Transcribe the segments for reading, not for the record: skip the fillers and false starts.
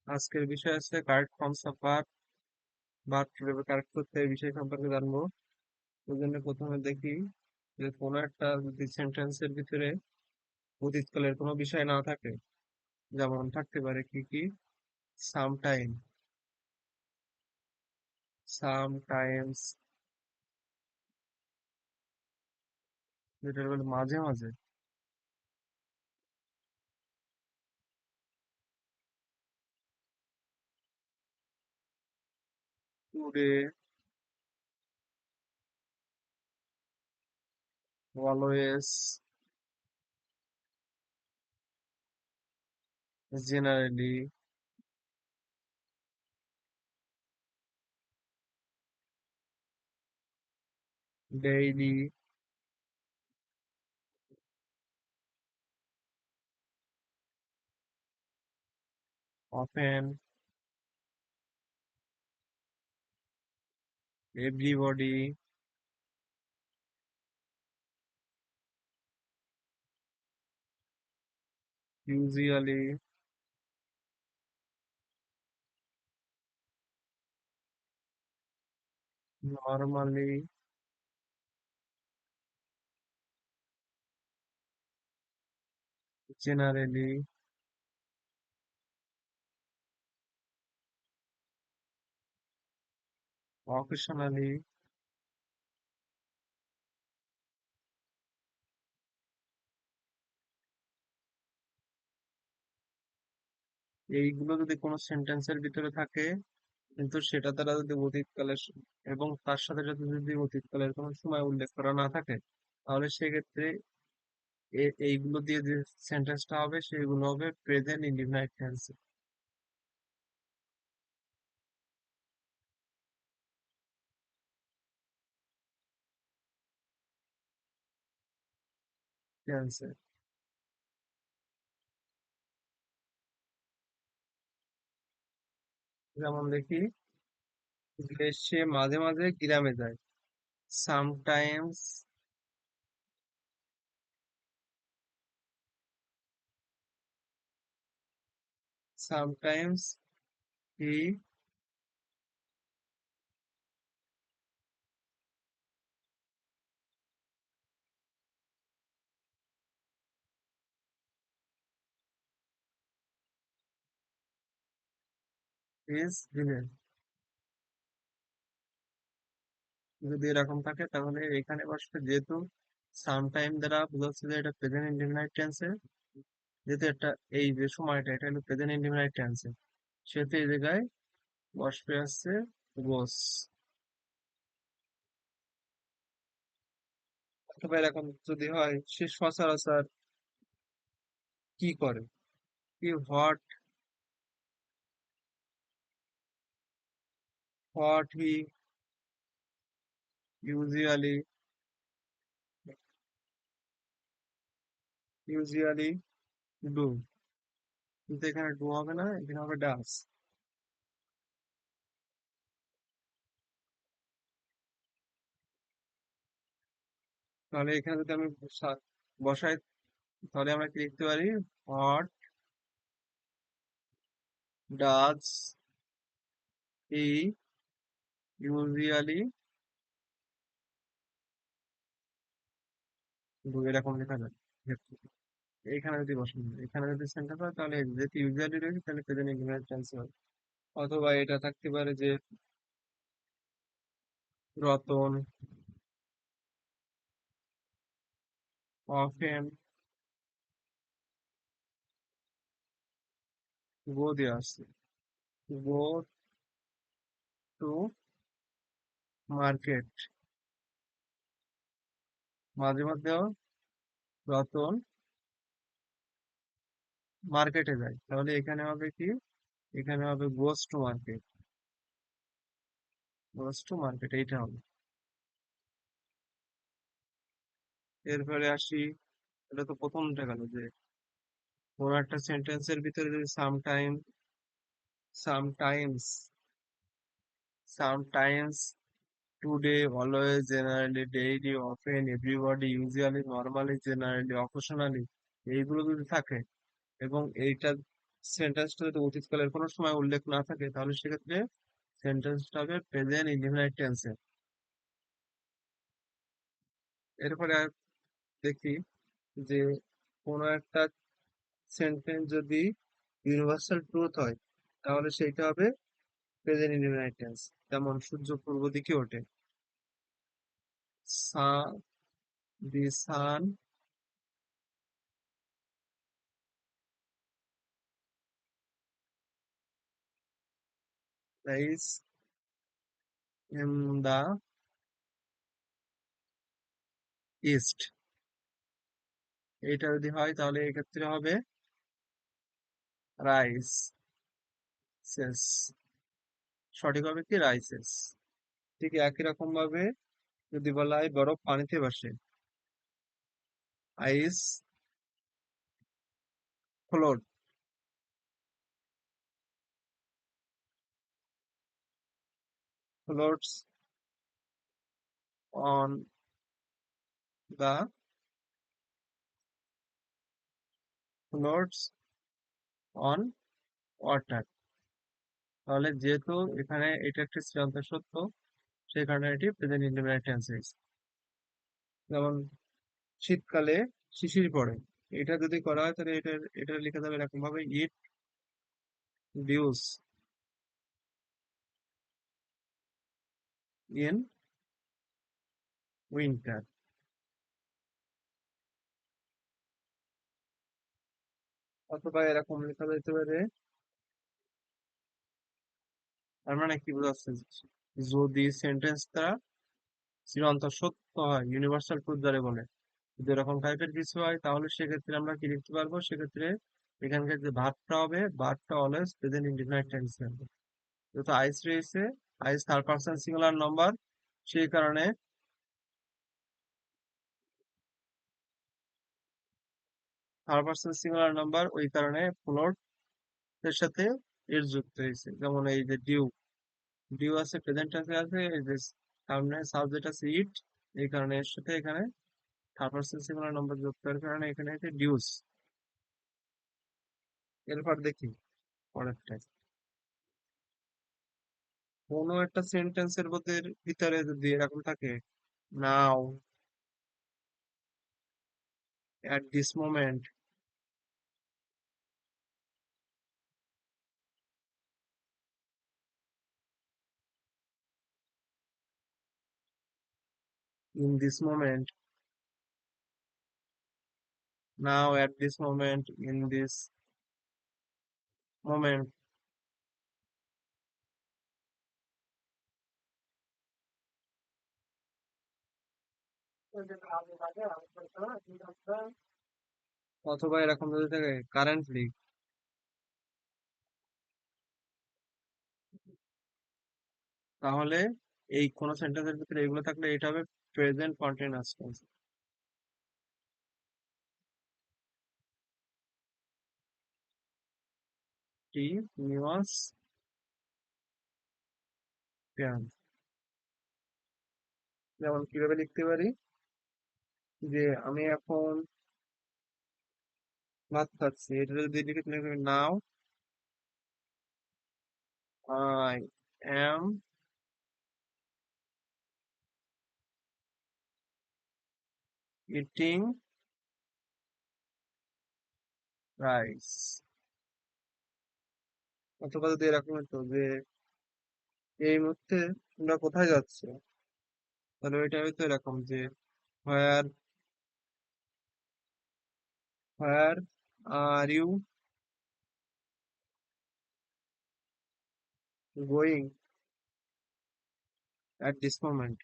আজকের বিষয় আছে correct forms of verb. Verb কিভাবে কারেক্ট করতে হয় এই বিষয় সম্পর্কে জানবো। ওই জন্য প্রথমে দেখি যে কোনো একটা যদি সেন্টেন্সের ভিতরে অতীতকালের কোনো বিষয় না থাকে, যেমন থাকতে পারে কি কি, সামটাইম, সামটাইমস, যেটা বলে মাঝে মাঝে, today, always, generally, daily, often, everybody, usually, normally, generally, occasionally, এইগুলো যদি কোনো সেন্টেন্সের ভিতরে থাকে, কিন্তু সেটা দ্বারা যদি অতীতকালের এবং তার সাথে সাথে যদি অতীতকালের কোনো সময় উল্লেখ করা না থাকে, তাহলে সেক্ষেত্রে এইগুলো দিয়ে যে সেন্টেন্সটা হবে সেগুলো হবে প্রেজেন্ট ইনডিফিনাইট টেন্সে। টেন্সে যেমন দেখি যে সে মাঝে মাঝে গ্রামে যায়, sometimes, sometimes he is village. যদি এরকম থাকে তাহলে এখানে বসবে, যেহেতু সামটাইম দ্বারা বোঝাচ্ছে যে এটা প্রেজেন্ট ইনডিফিনাইট টেন্সে, যেহেতু এটা এই যে সময়টা এটা হলো প্রেজেন্ট ইনডিফিনাইট টেন্সে, সেহেতু এই জায়গায় বসবে আসছে গোস। অথবা এরকম যদি হয় সে সচরাচর কি করে, কি what he usually, usually do, কিন্তু এখানে ডু হবে না, এখানে হবে ডাস। তাহলে এখানে যদি আমি বসাই, তাহলে আমরা কি লিখতে পারি, what does he usually do, এরকম লেখা যায়। এখানে যদি বসানো হয়, এখানে যদি সেন্টার হয় তাহলে যেহেতু ইউজুয়ালি রয়েছে তাহলে প্রেজেন্ট ইনডিফিনিট টেন্স হবে। অথবা এটা থাকতে পারে যে রতন অফেন গো দিয়ে আসছে, গো টু মার্কেট, মাঝে মধ্যেও রতন মার্কেটে যায়, তাহলে এখানে হবে কি, এখানে হবে goes to market, goes to market এইটা হবে। এরপরে আসি, এটা তো প্রথমটা গেল যে কোনো একটা সেন্টেন্সের ভিতরে যদি sometimes, sometimes, today, always, generally, daily, often, everybody, usually, normally, generally, occasionally, এইগুলো যদি থাকে এবং এইটা সেন্টেন্সটা যদি অতীতকালের কোনো সময় উল্লেখ না থাকে তাহলে সেক্ষেত্রে সেন্টেন্সটা হবে প্রেজেন্ট ইনডিফিনাইট টেন্সে। এরপরে আর দেখি যে কোনো একটা সেন্টেন্স যদি ইউনিভার্সাল ট্রুথ হয় তাহলে সেইটা হবে প্রেজেন্ট ইনডিফিনাইট টেন্স। যেমন সূর্য পূর্ব দিকে ওঠে, the sun rise in the east. এটা যদি হয় তাহলে এক্ষেত্রে হবে রাইস সেস, সঠিক হবে কি রাইসেস। ঠিক একই রকম ভাবে যদি বলা হয় বরফ পানিতে ভাসে, ice float, floats on the, floats on water. তাহলে যেহেতু এখানে এটা একটি চিরন্তন সত্য, সেই কারণে এটি প্রেজেন্ট ইনডিফিনিট টেন্সে। যেমন শীতকালে শিশির পড়ে, এটা যদি করা হয় তাহলে এটা লিখে যাবে এরকম ভাবে, ইট ডিউস ইন উইন্টার। অথবা এরকম লেখা যেতে পারে, তার মানে কি বোঝাচ্ছে, যদি সেন্টেন্সটা চিরন্তন সত্য হয়, ইউনিভার্সাল ট্রুথ যারে বলে, যদি এরকম টাইপের কিছু হয় তাহলে সেক্ষেত্রে আমরা কি লিখতে পারবো, সেক্ষেত্রে এখানকার যে ভার্বটা হবে, ভার্বটা অলওয়েজ প্রেজেন্ট ইনডিফিনিট টেন্সে হবে। যেহেতু আইস রয়েছে, আইস থার্ড পারসন সিঙ্গুলার নাম্বার, সেই কারণে থার্ড পারসন সিঙ্গুলার নাম্বার, ওই কারণে ফ্লোট এর সাথে এর যুক্ত হয়েছে। যেমন এই যে ডিউ, ডিউ আছে প্রেজেন্ট টেন্সে আছে, এই যে সামনে সাবজেক্ট আছে ইট, এই কারণে এর সাথে এখানে থার্ড পারসন সিঙ্গুলার নাম্বার যুক্ত হওয়ার কারণে এখানে আছে ডিউস। এরপর দেখি পরেরটা, কোনো একটা সেন্টেন্সের ভিতরে যদি এরকম থাকে, now, at this moment, in this moment, now at this moment, in this moment, অথবা এরকম যদি থাকে কারেন্টলি, তাহলে এই কোন সেন্টেন্সের ভিতরে এগুলো থাকলে এটা হবে present continuous tense. Continuous tense. যেমন কিভাবে লিখতে পারি, যে আমি এখন ভাত খাচ্ছি, এটা যদি লিখে now I am eating rice. অথবা যদি এরকম হতো যে এই মুহূর্তে তোমরা কোথায় যাচ্ছ, তাহলে ওইটা হয়তো এরকম যে where where are you going at this moment.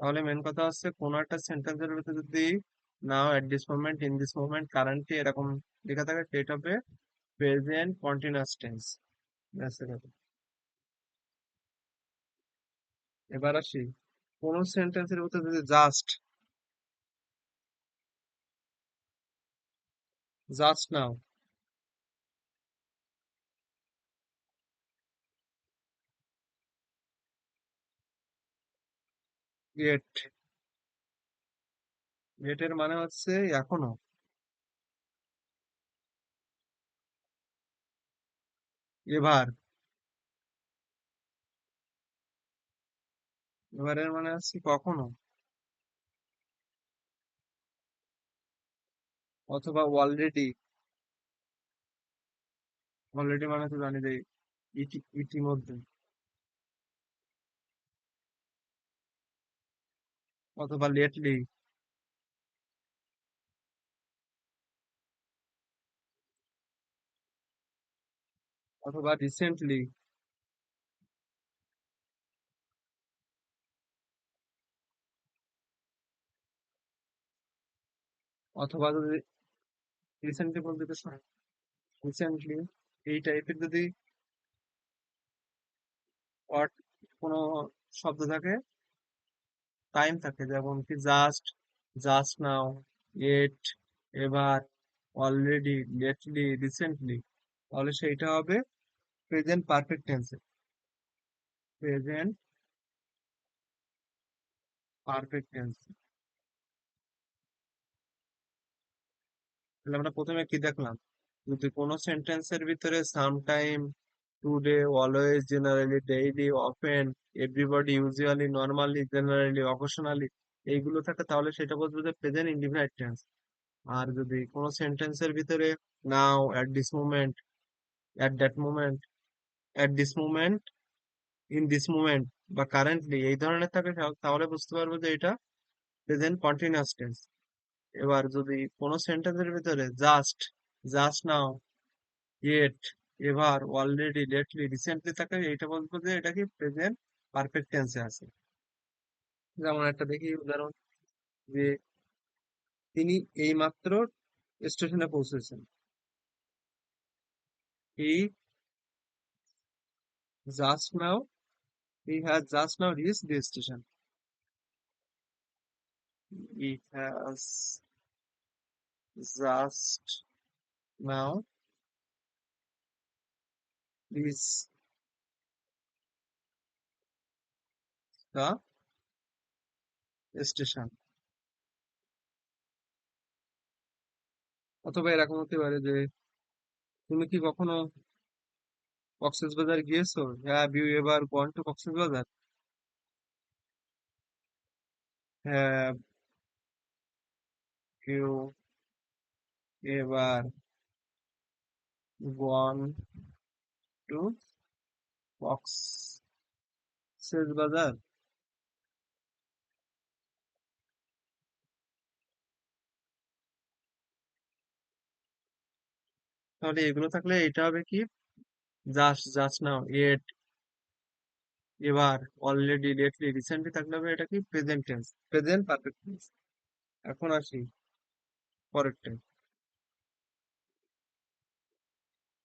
তাহলে মেন কথা হচ্ছে কোন একটা সেন্টেন্সের ভিতরে যদি now, at this moment, in this moment, currently এরকম লেখা থাকে, সেটা হবে প্রেজেন্ট কন্টিনিউয়াস টেন্স। এবার আসি, কোন সেন্টেন্সের ভিতরে যদি জাস্ট, জাস্ট নাও, ইয়েট। ইয়েটের মানে হচ্ছে এখনো। এবার। এবারের মানে হচ্ছে কখনো, অথবা অলরেডি। অলরেডি মানে তো জানি যে ইতিমধ্যে, অথবা লেটলি, অথবা রিসেন্টলি, অথবা যদি রিসেন্টলি বলতে তো রিসেন্টলি এই টাইপের যদি ওয়ার্ড কোনো শব্দ থাকে, টাইম থাকে, যেমন কি just, just now, yet, ever, already, lately, recently, তাহলে সেইটা হবে প্রেজেন্ট পারফেক্ট টেন্সে। Present perfect tense. তাহলে আমরা প্রথমে কি দেখলাম, যদি কোনো সেন্টেন্সের ভিতরে sometime, today, always, generally, daily, often, everybody, usually, normally, generally, occasionally, এইগুলো থাকে, তাহলে সেটা বলবো যে প্রেজেন্ট ইনডিফিনাইট টেন্স। আর যদি কোনো সেন্টেন্সের ভিতরে now, at this moment, at that moment, at this moment, in this moment, বা কারেন্টলি, এই ধরনের থাকে, তাহলে বুঝতে পারবো যে এটা প্রেজেন্ট কন্টিনিউয়াস টেন্স। এবার যদি কোনো সেন্টেন্সের ভিতরে just, just now, yet, ever, already, lately, recently থাকে, এইটা বলবো যে এটা কি প্রেজেন্ট পারফেক্ট টেন্সে আছে। যেমন একটা দেখি উদাহরণ, যে তিনি এইমাত্র স্টেশনে পৌঁছেছেন। He just now, he has just now rich the station. He has just now reach the station. অথবা এরকম হতে পারে যে তুমি কি কখনো কক্সবাজার গিয়েছো? Have you ever gone to Cox's Bazar? Have you ever gone to Cox's Bazar? তাহলে এগুলো থাকলে এটা হবে কি, just, just now, yet, ever, already, lately, recently থাকলে হবে এটা কি present tense, present perfect tense. এখন আসি পরেরটা।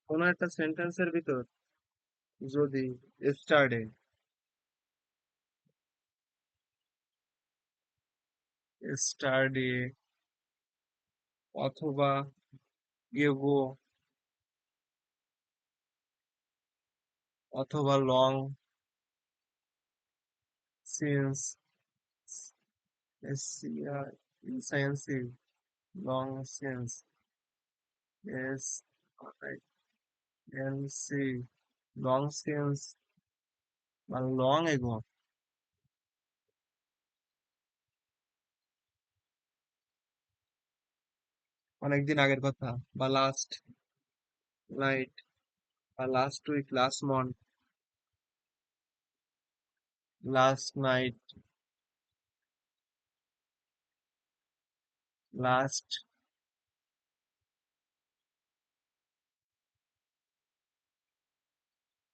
কোন একটা সেন্টেন্সের ভিতর যদি স্টারডে, স্টারডে, অথবা এগো, অথবা long since, since, long since, S I N C, long since, মানে লং এগো, অনেকদিন আগের কথা, বা লাস্ট নাইট, বা last week, last month, last night, last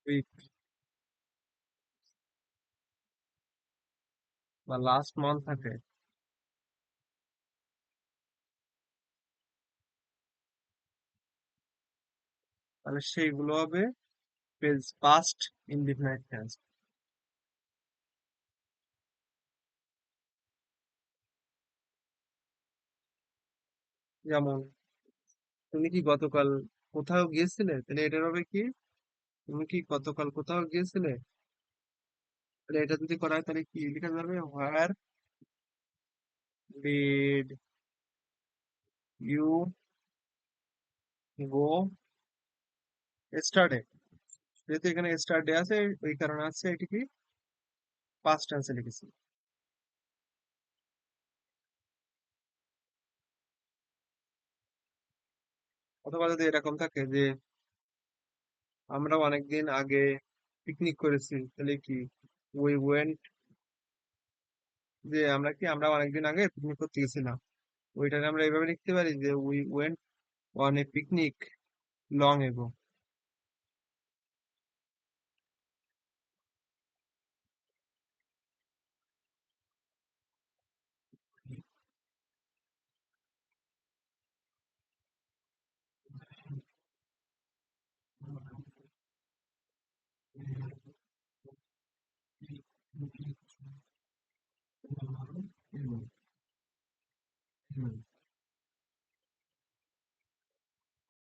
week, বা লাস্ট মান্থ থাকে, তাহলে সেইগুলো হবে পাস্ট ইনডিফিনাইট টেন্স। যেমন তুমি কি গতকাল কোথাও গিয়েছিলে, তাহলে এটার হবে কি, তুমি কি গতকাল কোথাও গিয়েছিলে? তাহলে এটা যদি করা হয় তাহলে কি লেখা যাবে? Where did you go yesterday? যেহেতু এখানে স্টারডে আছে, ওই কারণে আছে এটি কি পাস্ট টেন্সে লিখেছি। অথবা যদি এরকম থাকে যে আমরা অনেকদিন আগে পিকনিক করেছি, তাহলে কি উই ওয়েন্ট, যে আমরা অনেকদিন আগে পিকনিক করতে গেছিলাম, ওইটাকে আমরা এইভাবে লিখতে পারি যে we went on a picnic long ago.